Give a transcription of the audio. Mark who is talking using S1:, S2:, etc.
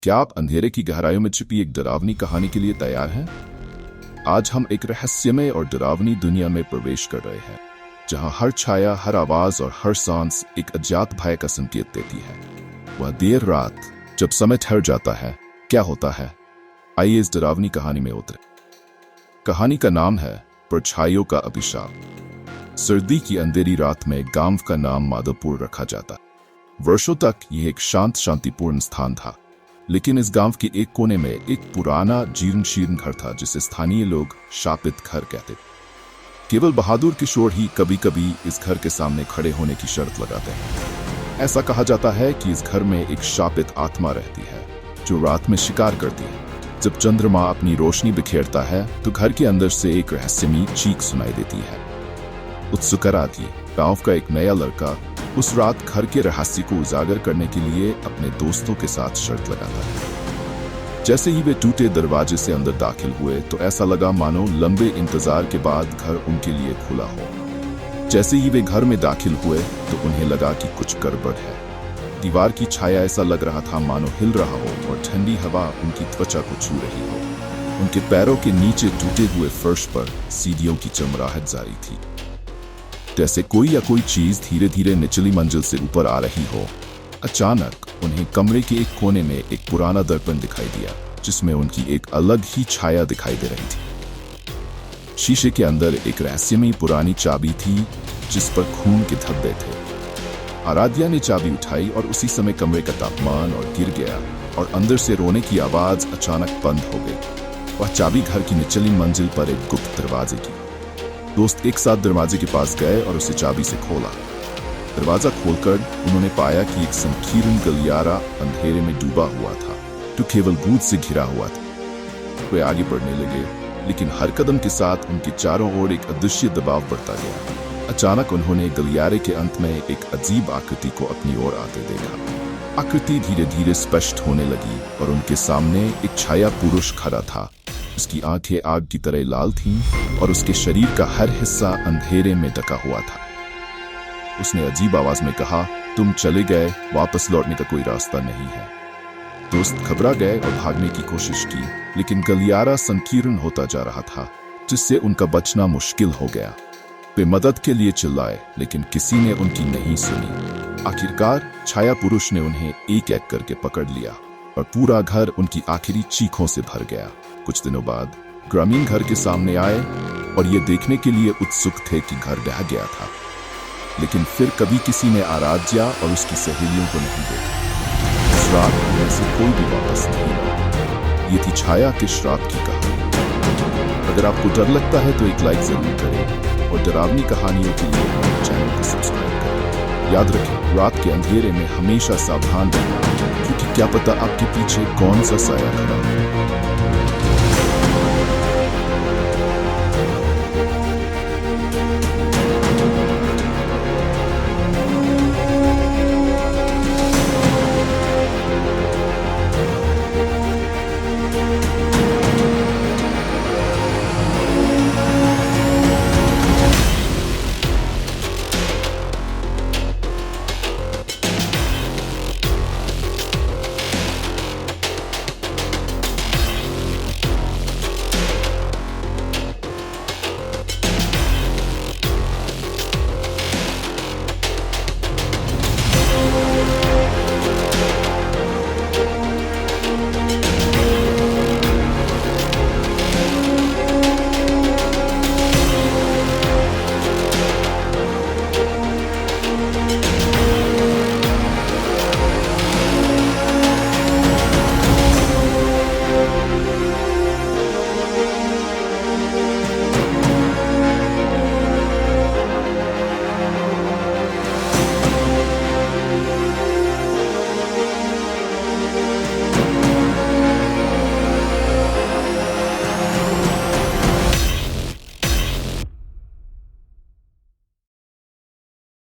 S1: क्या आप अंधेरे की गहराइयों में छिपी एक डरावनी कहानी के लिए तैयार हैं? आज हम एक रहस्यमय और डरावनी दुनिया में प्रवेश कर रहे हैं, जहां हर छाया, हर आवाज और हर सांस एक अज्ञात भय का संकेत देती है। वह देर रात जब समय ठहर जाता है, क्या होता है? आइए इस डरावनी कहानी में उतरे। कहानी का नाम है परछाइयों का अभिशाप। सर्दी की अंधेरी रात में गांव का नाम माधवपुर रखा जाता। वर्षों तक यह एक शांतिपूर्ण स्थान था, लेकिन इस गांव के एक कोने में एक पुराना जीर्ण शीर्ण घर था, जिसे स्थानीय लोग शापित घर कहते। केवल बहादुर किशोर ही कभी कभी इस घर के सामने खड़े होने की शर्त लगाते हैं। ऐसा कहा जाता है कि इस घर में एक शापित आत्मा रहती है, जो रात में शिकार करती है। जब चंद्रमा अपनी रोशनी बिखेरता है, तो घर के अंदर से एक रहस्यमयी चीख सुनाई देती है। उत्सुकराती गांव का एक नया लड़का उस रात घर के रहस्य को उजागर करने के लिए अपने दोस्तों के साथ शर्त लगाता है। जैसे ही वे टूटे दरवाजे से अंदर दाखिल हुए, तो ऐसा लगा मानो लंबे इंतजार के बाद घर उनके लिए खुला हो। जैसे ही वे घर में दाखिल हुए, तो उन्हें लगा कि कुछ गड़बड़ है। दीवार की छाया ऐसा लग रहा था मानो हिल रहा हो, और ठंडी हवा उनकी त्वचा को छू रही हो। उनके पैरों के नीचे टूटे हुए फर्श पर सीढ़ियों की चमराहट जारी थी, जैसे कोई या कोई चीज धीरे धीरे निचली मंजिल से ऊपर आ रही हो। अचानक उन्हें कमरे के एक कोने में एक पुराना दर्पण दिखाई दिया, जिसमें उनकी एक अलग ही छाया दिखाई दे रही थी। शीशे के अंदर एक रहस्यमयी पुरानी चाबी थी, जिस पर खून के धब्बे थे। आराध्या ने चाबी उठाई और उसी समय कमरे का तापमान और गिर गया, और अंदर से रोने की आवाज अचानक बंद हो गई। वह चाबी घर की निचली मंजिल पर एक गुप्त दरवाजे की। दोस्त एक साथ दरवाजे के पास गए और उसे चाबी से खोला। दरवाजा खोलकर उन्होंने पाया कि एक संकीर्ण गलियारा अंधेरे में डूबा हुआ था, जो केवल बूंद से घिरा हुआ था। वे आगे बढ़ने लगे, लेकिन हर कदम के साथ उनके चारों ओर एक अदृश्य दबाव बढ़ता गया। अचानक उन्होंने गलियारे के अंत में एक अजीब आकृति को अपनी ओर आते देखा। आकृति धीरे धीरे स्पष्ट होने लगी, और उनके सामने एक छाया पुरुष खड़ा था। उसकी आंखें आग की तरह लाल थीं, और उसके शरीर का हर हिस्सा अंधेरे में ढका हुआ था। उसने अजीब आवाज में कहा, तुम चले गए, वापस लौटने का कोई रास्ता नहीं है। दोस्त घबरा गए और भागने की कोशिश की, लेकिन गलियारा संकीर्ण होता जा रहा था, जिससे उनका बचना मुश्किल हो गया। वे मदद के लिए चिल्लाए, लेकिन किसी ने उनकी नहीं सुनी। आखिरकार छाया पुरुष ने उन्हें एक एक करके पकड़ लिया, और पूरा घर उनकी आखिरी चीखों से भर गया। कुछ दिनों बाद ग्रामीण घर के सामने आए और ये देखने के लिए उत्सुक थे कि घर ढह गया था, लेकिन फिर कभी किसी ने आराध्या और उसकी सहेलियों को नहीं देखा। उस रात में से कोई भी वापस नहीं आया। ये थी छाया के श्राप की कहानी। अगर आपको डर लगता है तो एक लाइक जरूर करें, और डरावनी कहानियों के लिए हमारे चैनल को सब्सक्राइब करें। याद रखें, रात के अंधेरे में हमेशा सावधान रहना, क्योंकि क्या पता आपके पीछे कौन सा साया खड़ा हो।